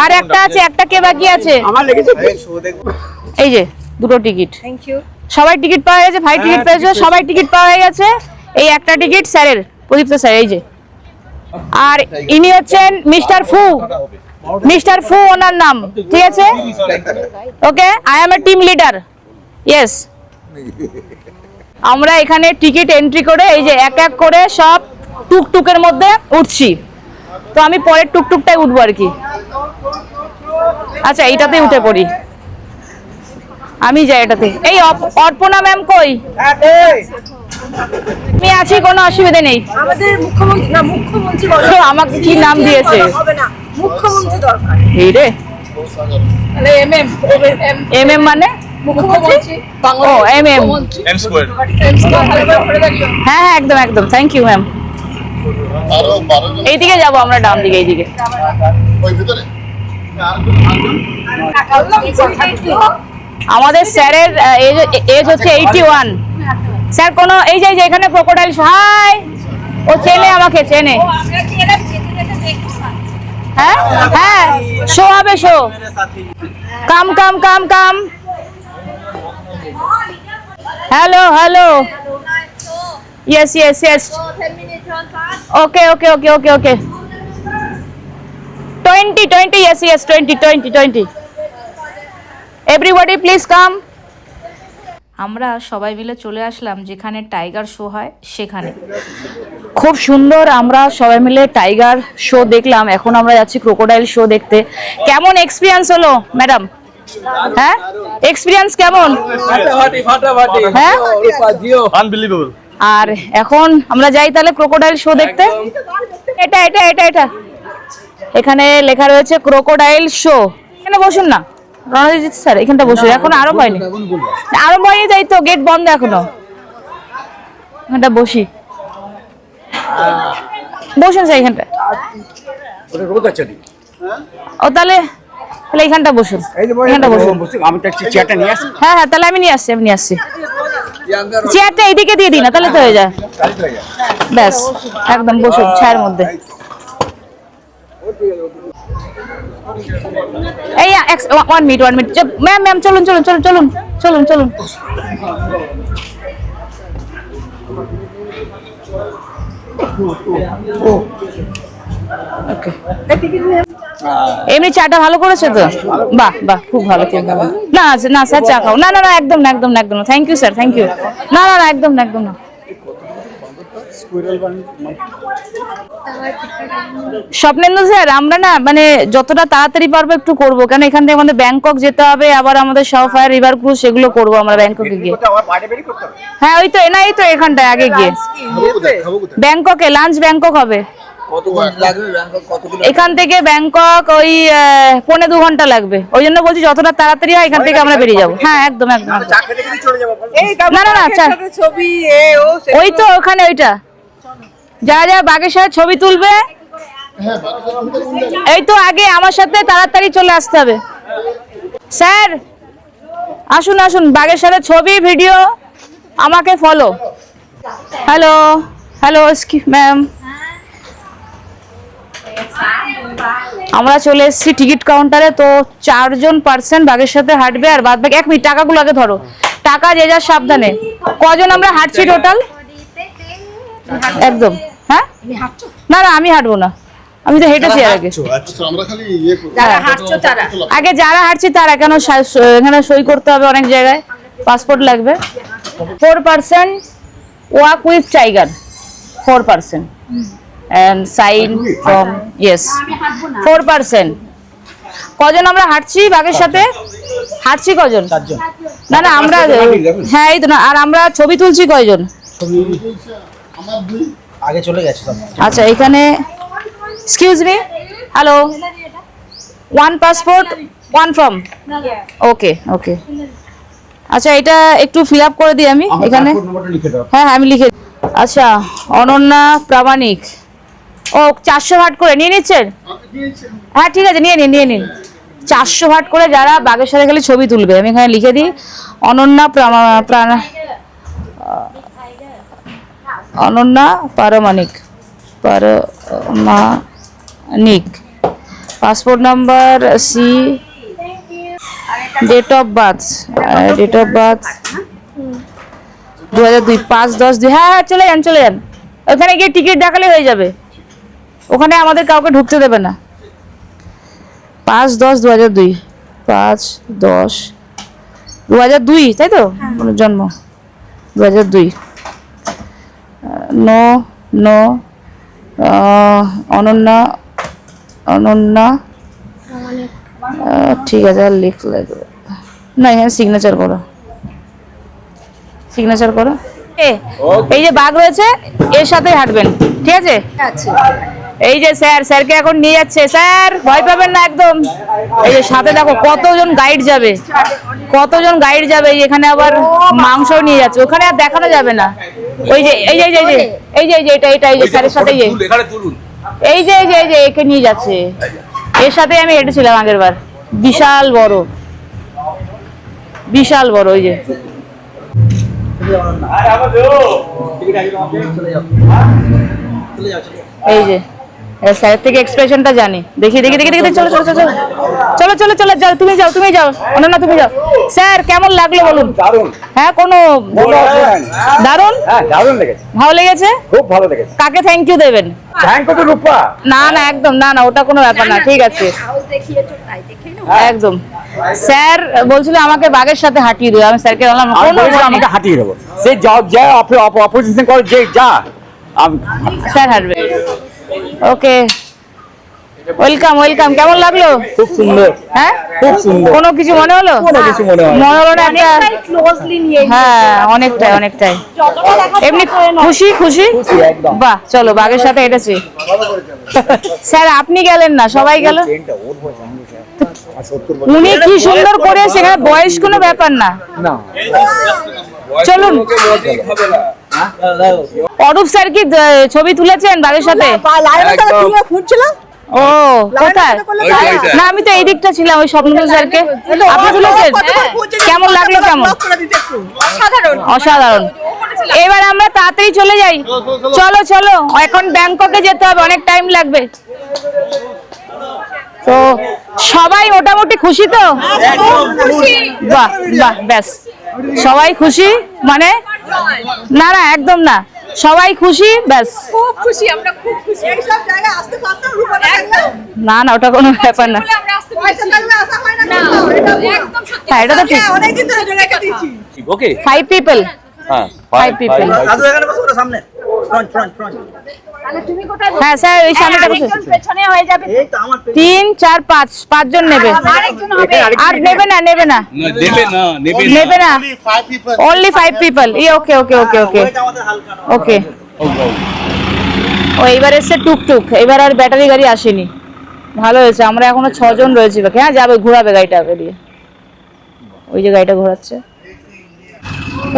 আর একটা আছে, একটা কে বাকি আছে? এই যে দুটো টিকিট। Thank you. সবাই টিকিট পাওয়া গেছে, ভাই টিকিট পেয়েছে, সবাই টিকিট পাওয়া হয়ে গেছে। এই একটা টিকিট স্যারের, প্রদীপ্ত স্যার, এই যে। আর ইনি হচ্ছেন মিস্টার ফু, মিস্টার ফু ওনার নাম, ঠিক আছে? Okay, I am a team leader. Yes, আমরা এখানে টিকিট এন্ট্রি করে এই যে এক এক করে সব টুকটুকের মধ্যে উঠছি। তো আমি পরের টুকটুকটাই উঠবো আর কি। আচ্ছা এইটাতে উঠে পড়ি, আমি যাই এটাতে। এই অর্পণা ম্যাম কই? আমি আছি, কোনো অসুবিধা নেই। আমাদের মুখ্যমন্ত্রী না, মুখ্যমন্ত্রী বলো। তো আমাকে কি নাম দিয়েছে? হবে না, মুখ্যমন্ত্রী দরকার। এই রে, তাহলে এমএম এমএম মানে? মুখ্যমন্ত্রী ও এমএম। M square. হ্যাঁ হ্যাঁ একদম একদম, থ্যাংক ইউ ম্যাম। আরো 12 জন এইদিকে যাবো আমরা, ডান দিকে, এইদিকে। ওই ভিতরে। আমাদের স্যারের এজ হচ্ছে 81। স্যার কোনো এই যে এখানে ক্রোকোডাইল, হাই, ও চেনে আমাকে, চেনে। হ্যাঁ হ্যাঁ, শো হবে, show. Come come come come. Hello hello, yes yes yes, okay okay okay okay okay. 20 yes yes 20 everybody please come। আমরা সবাই মিলে চলে আসলাম যেখানে টাইগার শো হয় সেখানে। খুব সুন্দর, আমরা সবাই মিলে টাইগার শো দেখলাম। এখন আমরা যাচ্ছি ক্রোকোডাইল শো দেখতে। কেমন এক্সপিরিয়েন্স হলো ম্যাডাম? হ্যাঁ, এক্সপিরিয়েন্স কেমন? ফাটাফাটি। হ্যাঁ, আনবিলিভেবল। আর এখন আমরা যাই তাহলে ক্রোকোডাইল শো দেখতে। এটা এটা এটা এটা এখানে লেখা রয়েছে ক্রোকোডাইল শো। এখানে বসুন না রণজিৎ স্যার, এখানটা বসুন। এখন আরম্ভ হয়নি, আরম্ভ হয়নি, তাই তো গেট বন্ধ এখনো। এখানটা বসি, বসুন স্যার এখানটা। ও তাহলে তাহলে এখানটা বসুন, এখানটা বসুন। আমি ট্যাক্সি চেয়ারটা নিয়ে আসি। হ্যাঁ হ্যাঁ, তাহলে আমি নিয়ে আসছি, আমি নিয়ে আসছি। চেয়ারটা এইদিকে দিয়ে দিই না, তাহলে তো হয়ে যায়। ব্যাস, একদম বসুন ছায়ের মধ্যে। এই 1 মিনিট ম্যাম ম্যাম, চলুন চলুন চলুন চলুন চলুন চলুন। এমনি চাটা ভালো করেছে তো? বাহ বাহ, খুব ভালো খুব ভালো। না না স্যার চা খাও না, না না একদম না একদম না একদম না, thank you sir, thank you. না না না একদম না একদম না। স্বপ্নেন্দু স্যার, আমরা না মানে যতটা তাড়াতাড়ি পারবো একটু করবো, কারণ এখান থেকে আমাদের ব্যাংকক যেতে হবে, আবার আমাদের সাউফায়ার রিভার ক্রুজ সেগুলো করবো আমরা ব্যাংককে গিয়ে। হ্যাঁ ওই তো, না এই তো এখানটায় আগে গিয়ে খাবো কোথায়? ব্যাংককে লাঞ্চ ব্যাংকক হবে। এখান থেকে ব্যাংকক ওই 1.5 ঘন্টা লাগবে, ওই জন্য বলছি যতটা তাড়াতাড়ি হয় এখান থেকে আমরা বেরিয়ে যাবো। হ্যাঁ একদম একদম। না না না আচ্ছা, ছবি ওই তো ওখানে ওইটা যারা যারা বাঘের সাথে ছবি তুলবে এই তো আগে আমার সাথে তাড়াতাড়ি চলে আসতে হবে। স্যার আসুন আসুন, বাঘের সাথে ছবি ভিডিও আমাকে ফলো। হ্যালো হ্যালো ম্যাম, আমরা চলে এসেছি টিকিট কাউন্টারে। তো 4 জন পার্সন বাঘের সাথে হাঁটবে, আর বাদ বাকি 1 মিনিট টাকাগুলো আগে ধরো, টাকা যে যার সাবধানে। কজন আমরা হাঁটছি টোটাল? একদম। হ্যাঁ না না আমি হাঁটবো না, আমি তো হেঁটেছি আর আগে। আচ্ছা আমরা খালি ইয়ে করব। যারা হাঁটছো তারা আগে যারা হাঁটছি তারা কেন এখানে সই করতে হবে অনেক জায়গায়, পাসপোর্ট লাগবে। 4% walk with tiger, 4% and sign from yes 4%। কজন আমরা হাঁটছি বাঘের সাথে? হাঁটছি কজন? না না আমরা, হ্যাঁ এই তো না। আর আমরা ছবি তুলছি কয়জন? আমার দুই আগে চলে গেছে সব। আচ্ছা এখানে excuse me, hello, 1 passport 1 form. Okay okay আচ্ছা এটা একটু ফিল আপ করে দিই আমি এখানে। হ্যাঁ হ্যাঁ আমি লিখে। আচ্ছা অনন্যা প্রামাণিক, ও 400 ভাট করে নিয়ে নিচ্ছেন? হ্যাঁ ঠিক আছে নিয়ে নিন 400 ভাট করে যারা বাঘের সাথে গেলে ছবি তুলবে। আমি এখানে লিখে দিই Ananya Ananya Pramanik, passport number C, date of birth 2002 5/10। হ্যাঁ হ্যাঁ চলে যান ওখানে গিয়ে টিকিট দেখালে হয়ে যাবে, ওখানে আমাদের কাউকে ঢুকতে দেবে না। 5/10/2002 5/10/2002 তাই তো জন্ম? 2002 নো অনন্যা ঠিক আছে আর লিখলে না, এখানে সিগনেচার করো। এই যে বাঘ রয়েছে এর সাথে হাঁটবেন, ঠিক আছে? এই যে স্যারকে এখন নিয়ে যাচ্ছে, স্যার ভয় পাবেন না একদম। এই যে সাথে দেখো কতজন গাইড যাবে, এখানে আবার মাংস নিয়ে যাচ্ছে, ওখানে আর দেখানো যাবে না। ওই যে এই যে এটা এই যে স্যারের সাথে এই যে একে নিয়ে যাচ্ছে, এর সাথে আমি হেঁটেছিলাম আগের বার, বিশাল বড় ওই যে। এই যে স্যারের থেকে এক্সপ্রেশনটা জানি, দেখি চলো যাও, তুমি যাও অনন্যা তুমি যাও। স্যার কেমন লাগলো বলুন? দারুণ। হ্যাঁ কোনো দারুণ? হ্যাঁ দারুণ লেগেছে, ভালো লেগেছে, খুব ভালো লেগেছে। কাকে থ্যাংক ইউ দেবেন? থ্যাংক ইউ রূপা। না না একদম না ওটা কোনো ব্যাপার না, ঠিক আছে একদম। স্যার বলছিল আমাকে বাঘের সাথে হাঁটিয়ে দেবে, আমি স্যারকে বললাম আমাকে হাঁটিয়ে দেবো, সে যা অপোজিশন করে যে যা স্যার হাঁটবে। ওকে ওয়েলকাম কেমন লাগলো? খুব সুন্দর। হ্যাঁ খুব সুন্দর। কোনো কিছু মনে হলো? মনে হলো না একটা? হ্যাঁ অনেকটাই এমনি খুশি একদম। বাহ চলো বাঘের সাথে হেঁটেছি। স্যার আপনি গেলেন না, সবাই গেল। উনি কি সুন্দর করে, সেখানে বয়স কোনো ব্যাপার না। চলুন অরূপ স্যার কি ছবি তুলেছেন বাঘের সাথে? ও কোথায়? না আমি তো এই দিকটা ছিলাম, ওই স্বপ্নদূত স্যারকে। আপনি তুলেছেন? কেমন লাগলো? অসাধারণ। এবার আমরা তাড়াতাড়ি চলে যাই, চলো এখন ব্যাংককে যেতে হবে, অনেক টাইম লাগবে। তো সবাই মোটামুটি খুশি তো? বাহ ব্যাস সবাই খুশি, মানে না একদম না, সবাই খুশি ব্যাস। খুব খুশি, আমরা খুব খুশি। এই সব জায়গায় আসতে পারতাম না ওটা কোনো ব্যাপার না। আমরা আসতে পারছি না, আসা হয় না একদম সত্যি। হ্যাঁ এটা তো ঠিক। অনেক দিন ধরে জেনে গেছি। ওকে 5 people। হ্যাঁ 5 people। দাদু এখানে বসো, ওটা সামনে ফ্রন্ট। তাহলে তুমি কোথায়? হ্যাঁ স্যার ওই সামনেটা বসে। আরেকজন পেছনে হয়ে যাবে। এই তো আমার 3 4 5 জন নেবে, আরেকজন হবে। আর নেবে না নেবে না five people. only 5 people। ওকে আমাদের হালকা ওকে ও এইবার এসছে টুকটুক, এবার আর ব্যাটারি গাড়ি আসেনি। ভালো হয়েছে, আমরা এখনো 6 জন রয়েছি বাকি। হ্যাঁ যাবে, ঘোরাবে গাড়িটা দিয়ে, ওই যে গাড়িটা ঘোরাচ্ছে।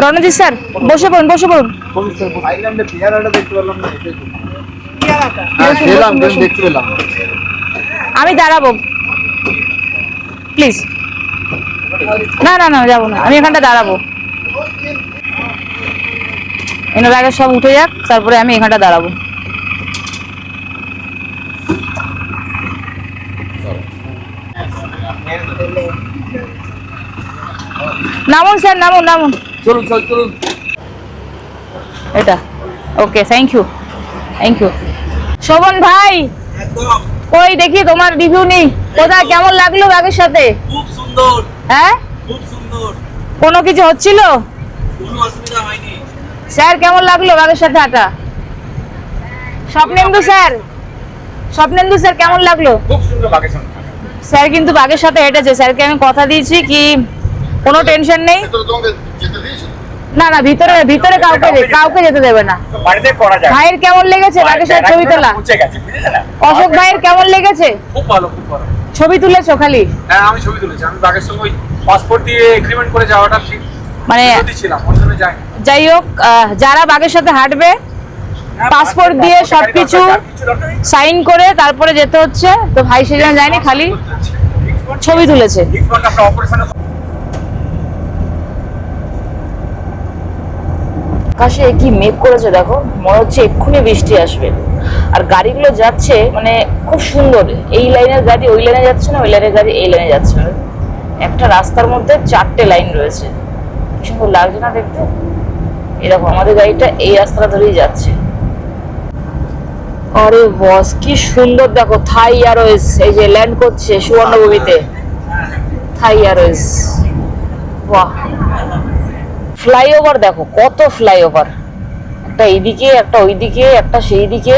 রণজিৎ স্যার বসে পড়ুন, বসে পড়ুন। থাইল্যান্ডে পেয়ারাটা দেখতে পেলাম না, এটাই তো। খেলাম, দেখতে পেলাম। আমি দাঁড়াবো প্লিজ। না না না যাবো না, আমি এখানটা দাঁড়াবো। এনার আগে সব উঠে যাক, তারপরে আমি এখানটা দাঁড়াবো। নামুন স্যার, নামুন নামুন। চলুন চলুন চলুন। এটা okay, thank you thank you. Shobhan ভাই, একদম ওই দেখি তোমার রিভিউ নেই। কোথায় কেমন লাগলো ব্যাগের সাথে? খুব সুন্দর, হ্যাঁ খুব সুন্দর, কোনো কিছু হচ্ছিল? কোনো অসুবিধা হয়নি। স্যার কেমন লাগলো ব্যাগের সাথে হাঁটা? স্বপ্নেন্দু স্যার, স্বপ্নেন্দু স্যার কেমন লাগলো? খুব সুন্দর বাঘের সঙ্গে। স্যার কিন্তু বাগের সাথে হেঁটেছে, স্যারকে আমি কথা দিয়েছি কি কোনো টেনশন নেই। ভেতরে তোমাকে যেতে দিয়েছিল? না না, ভিতরে ভিতরে কাউকে যেতে দেবে না। বাড়িতে করা যায়। ভাইয়ের কেমন লেগেছে বাগের সাথে ছবি তোলা? পৌঁছে গেছে, বুঝলে না? অশোক ভাইয়ের কেমন লেগেছে? খুব ভালো, খুব ভালো। ছবি তুলেছো খালি? হ্যাঁ আমি ছবি তুলেছি। আমি বাঘের সঙ্গে ওই পাসপোর্ট দিয়ে এগ্রিমেন্ট করে যাওয়াটা ঠিক মানে ছিলাম, ওর জন্য যাই। যাই হোক, যারা বাগের সাথে হাঁটবে পাসপোর্ট দিয়ে সবকিছু সাইন করে তারপরে যেতে হচ্ছে। তো ভাই সেজন্য যায়নি, খালি ছবি তুলেছে। আকাশে কি মেঘ করেছে দেখো, মনে হচ্ছে এক্ষুনি বৃষ্টি আসবে। আর গাড়িগুলো যাচ্ছে মানে খুব সুন্দর, এই লাইনের গাড়ি ওই লাইনে যাচ্ছে না, ওই লাইনের গাড়ি এই লাইনে যাচ্ছে না। একটা রাস্তার মধ্যে 4টে লাইন রয়েছে, কি সুন্দর লাগছে না দেখতে। এরকম আমাদের গাড়িটা এই রাস্তাটা ধরেই যাচ্ছে। আরে বস কি সুন্দর দেখো, থাই এয়ারওয়েজ এই যে ল্যান্ড করছে সুবর্ণভূমিতে। থাই এয়ারওয়েজ, বাহ। ফ্লাইওভার দেখো, কত ফ্লাইওভার, একটা এইদিকে একটা ওইদিকে একটা সেই দিকে,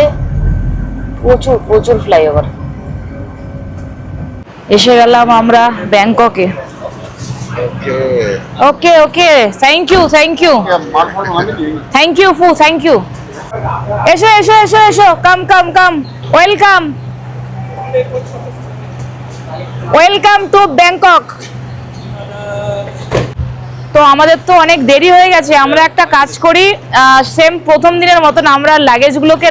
প্রচুর প্রচুর ফ্লাইওভার। এসে গেলাম আমরা ব্যাংককে। ওকে ওকে, থ্যাংক ইউ থ্যাংক ইউ মাল ফাল ভাঙেনি? থ্যাংক ইউ ফু, থ্যাংক ইউ। এসো এসো এসো এসো, কাম come come, welcome welcome to Bangkok. তো আমাদের তো অনেক দেরি হয়ে গেছে, আমরা একটা কাজ করি, সেম প্রথম দিনের মতন আমরা লাগেজগুলোকে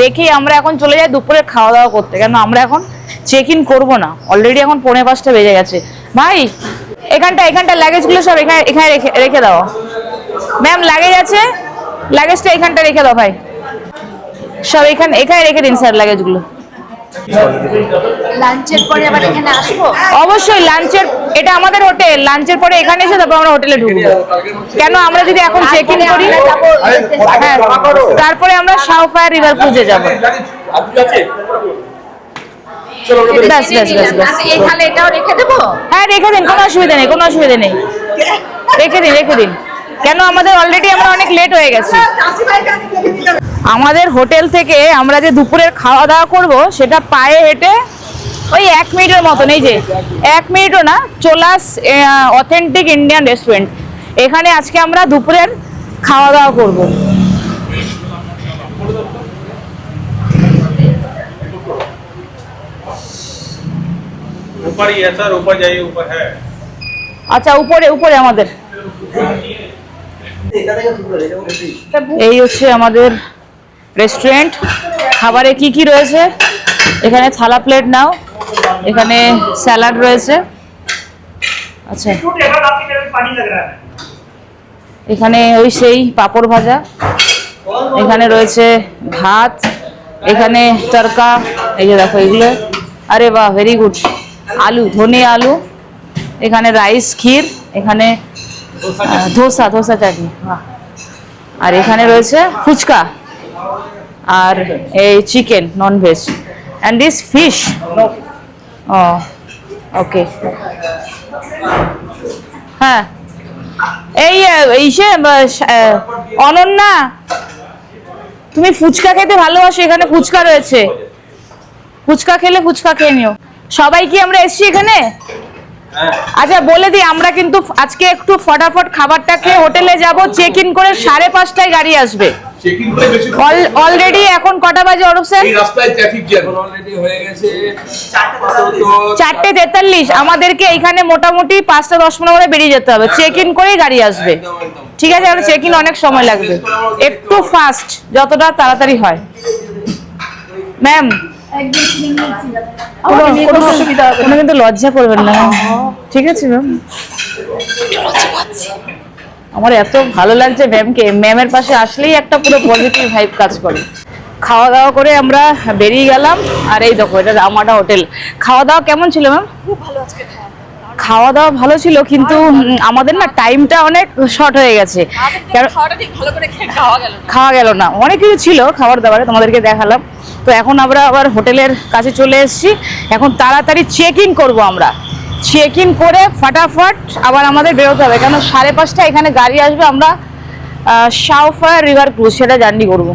রেখেই আমরা এখন চলে যাই দুপুরে খাওয়া দাওয়া করতে। কেন আমরা এখন চেক ইন করবো না, অলরেডি এখন 4:45 বেজে গেছে। ভাই এখানটা লাগেজগুলো সব এখানে এখানে রেখে দাও। ম্যাম লাগেজ আছে, লাগেজটা এখানটা রেখে দাও ভাই, সব এখানে রেখে দিন স্যার লাগেজগুলো। লাঞ্চের পরে আবার এখানে আসবো। অবশ্যই লাঞ্চের, এটা আমাদের হোটেল, লাঞ্চের পরে এখানে এসে তারপর আমরা হোটেলে ঢুকবো। কেন আমরা যদি এখন চেক ইন করি, হ্যাঁ তারপরে আমরা সাউফায়ার রিভার ক্রুজে যাবো। ব্যাস ব্যাস ব্যাস ব্যাস, এখানে এটাও রেখে দেবো। হ্যাঁ রেখে দিন, কোনো অসুবিধা নেই, কোনো অসুবিধা নেই, রেখে দিন রেখে দিন। কেন আমাদের অলরেডি আমরা অনেক লেট হয়ে গেছি। আমাদের হোটেল থেকে আমরা যে দুপুরের খাওয়া দাওয়া করব সেটা পায়ে হেঁটে ওই 1 মিনিটের মতন, এই যে 1 মিনিটও না, চোলাস অথেন্টিক ইন্ডিয়ান রেস্টুরেন্ট, এখানে আজকে আমরা দুপুরের খাওয়া দাওয়া করব। ऊपर ही है सर, ऊपर जाइए, ऊपर है। আচ্ছা উপরে উপরে আমাদের এই হচ্ছে আমাদের রেস্টুরেন্ট। খাবারে কি কি রয়েছে, এখানে থালা প্লেট নাও, এখানে স্যালাড রয়েছে, আচ্ছা এখানে ওই সেই পাঁপড় ভাজা, এখানে রয়েছে ভাত, এখানে তরকা, এই যে দেখো এগুলো, আরে বাহ ভেরি গুড, আলু ধনে আলু, এখানে রাইস ক্ষীর, এখানে ধোসা চাটনি, বাহ। আর এখানে রয়েছে ফুচকা আর এই chicken non veg and this fish. ও ওকে, হ্যাঁ এই সে অনন্যা, তুমি ফুচকা খেতে ভালোবাসো, এখানে ফুচকা রয়েছে, ফুচকা খেলে ফুচকা খেয়ে নিও। সবাই কি আমরা এসছি এখানে? আচ্ছা বলে দিই, আমরা কিন্তু আজকে একটু ফটাফট খাবারটা খেয়ে হোটেলে যাব, চেক ইন করে 5:30টায় গাড়ি আসবে। চেকিং করে বেশি অলরেডি এখন কটা বাজে অরূপ স্যার? এই রাস্তায় ট্রাফিক জ্যাম অলরেডি হয়ে গেছে 4:43। আমাদেরকে এখানে মোটামুটি 5:10 মধ্যে বেরিয়ে যেতে হবে, চেক ইন করেই গাড়ি আসবে। ঠিক আছে, কারণ চেক ইন অনেক সময় লাগবে, একটু ফাস্ট, যতটা তাড়াতাড়ি হয়। ম্যাম কোনো অসুবিধা হবে না, কিন্তু লজ্জা করবেন না, ঠিক আছে ম্যাম? আমার এত ভালো লাগছে ম্যামকে, ম্যামের পাশে আসলেই একটা পুরো পজিটিভ ভাইব কাজ করে। খাওয়া দাওয়া করে আমরা বেরিয়ে গেলাম, আর এই দেখো এটা রামাডা হোটেল। খাওয়া দাওয়া কেমন ছিল ম্যাম? খুব ভালো আজকে খাওয়া দাওয়া ভালো ছিল, কিন্তু আমাদের না টাইমটা অনেক শর্ট হয়ে গেছে, কারণ খাওয়াটা ঠিক ভালো করে খাওয়া গেল না। অনেক কিছু ছিল খাবার দাবারে, তোমাদেরকে দেখালাম। তো এখন আমরা আবার হোটেলের কাছে চলে এসেছি, এখন তাড়াতাড়ি চেক ইন করবো আমরা। চেক ইন করে ফাটাফাট আবার আমাদের বেরোতে হবে, কারণ 5:30 এখানে গাড়ি আসবে, আমরা শাওফায়ার রিভার ক্রুজ সেটা জার্নি করবো।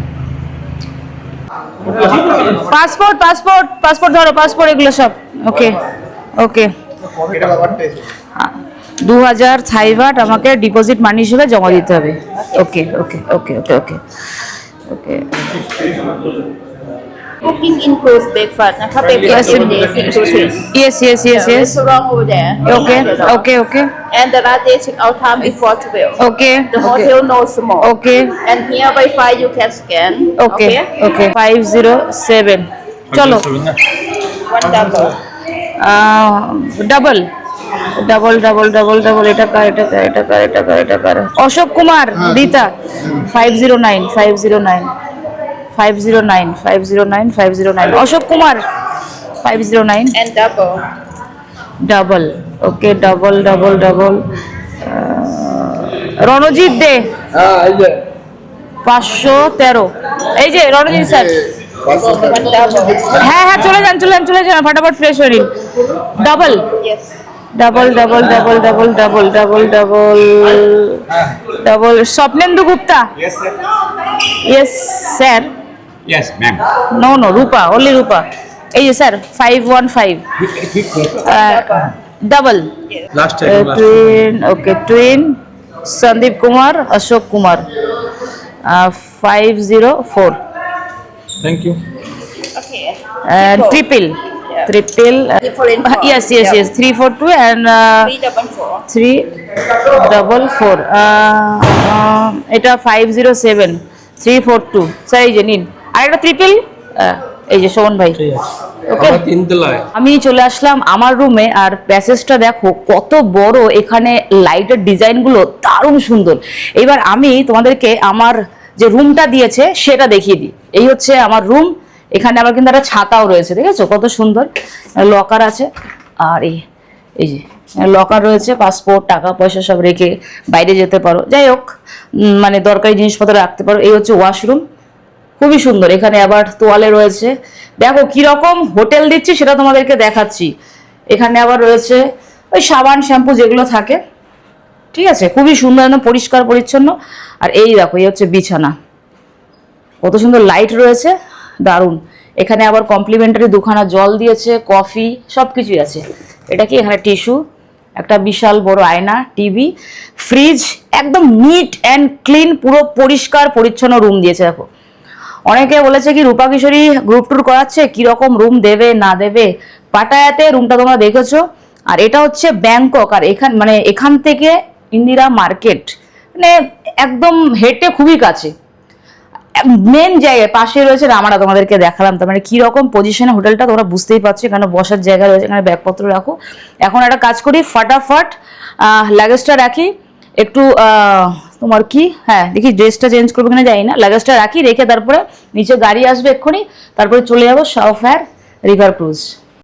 পাসপোর্ট পাসপোর্ট পাসপোর্ট ধরো, পাসপোর্ট এগুলো সব ওকে ওকে। 2000 থাই বাট আমাকে ডিপোজিট মানি হিসেবে জমা দিতে হবে। ওকে okay okay okay okay okay. Booking includes breakfast. Now, Yes, yes, yes, yes, yes. Restaurant over there. Okay, okay, okay, And the last day check-out time before 12. okay, The okay, hotel knows more. okay, And here Wi-Fi you can scan. okay, okay. 507. চলো। One double. Double double double double double, এটা কার, এটা কার, এটা কার, এটা কার, এটা কার? Ashok Kumar Rita. 509 509 509 509 509 Ashok Kumar 509 And double. Double. Okay, double double double. Ranjit De 513। এই যে রণজিৎ স্যার। One double. হ্যাঁ হ্যাঁ, চলে যান চলে যান চলে যান, ফটাফট ফ্রেশ হয়ে নিন। Double Yes. Double double double double double double double double. Swapnendu Gupta. Yes sir. Yes, ma'am. No no, Rupa, only Rupa. এই যে sir 515 double last twin. Okay, twin Sandip Kumar Ashok Kumar 504 thank you. Okay. Triple triple. Different. Yes yes yes 342 and 344. 344 এটা 507 342 sir. এই যে নিন আরেকটা triple. এই যে শোভন ভাই। ওকে, আমরা 3 তলায়। আমি চলে আসলাম আমার রুমে, আর প্যাসেজটা দেখো কত বড়, এখানে লাইটের ডিজাইনগুলো দারুণ সুন্দর। এবার আমি তোমাদেরকে আমার যে রুমটা দিয়েছে সেটা দেখিয়ে দিই। এই হচ্ছে আমার রুম, এখানে আবার কিন্তু একটা ছাতাও রয়েছে, দেখেছো কত সুন্দর। লকার আছে, আর এই যে লকার রয়েছে, পাসপোর্ট টাকা পয়সা সব রেখে বাইরে যেতে পারো, যাই হোক মানে দরকারি জিনিসপত্র রাখতে পারো। এই হচ্ছে ওয়াশরুম, খুবই সুন্দর। এখানে আবার তোয়ালে রয়েছে, দেখো কিরকম হোটেল দিচ্ছি সেটা তোমাদেরকে দেখাচ্ছি। এখানে আবার রয়েছে ওই সাবান শ্যাম্পু যেগুলো থাকে, ঠিক আছে, খুবই সুন্দর, একদম পরিষ্কার পরিচ্ছন্ন। আর এই দেখো এই হচ্ছে বিছানা, কত সুন্দর লাইট রয়েছে, দারুণ। এখানে আবার কমপ্লিমেন্টারি দুখানা জল দিয়েছে, কফি সব কিছুই আছে। এটা কি, এখানে টিস্যু, একটা বিশাল বড় আয়না, টিভি, ফ্রিজ, একদম নিট অ্যান্ড ক্লিন, পুরো পরিষ্কার পরিচ্ছন্ন রুম দিয়েছে। দেখো অনেকে বলেছে কি রূপা কিশোরী গ্রুপ ট্যুর করাচ্ছে, কিরকম রুম দেবে না দেবে। পাটায়াতে রুমটা তোমরা দেখেছো, আর এটা হচ্ছে ব্যাংকক, আর এখান থেকে ইন্দিরা মার্কেট, মানে একদম হেঁটে খুবই কাছে, মেন জায়গায় পাশে রয়েছে রামাডা। তোমাদেরকে দেখালাম, তার মানে কিরকম পজিশনে হোটেলটা তোমরা বুঝতেই পারছো। এখানে বসার জায়গা রয়েছে, এখানে ব্যাগপত্র রাখো। এখন একটা কাজ করি, ফাটাফাট লাগেজটা রাখি, একটু তোমার কি, হ্যাঁ দেখি ড্রেসটা চেঞ্জ করবো কিনা জানি না, লাগেজটা রাখি, রেখে তারপরে নিচে গাড়ি আসবে এক্ষুনি, তারপরে চলে যাবো শাওফায়ার রিভার ক্রুজ।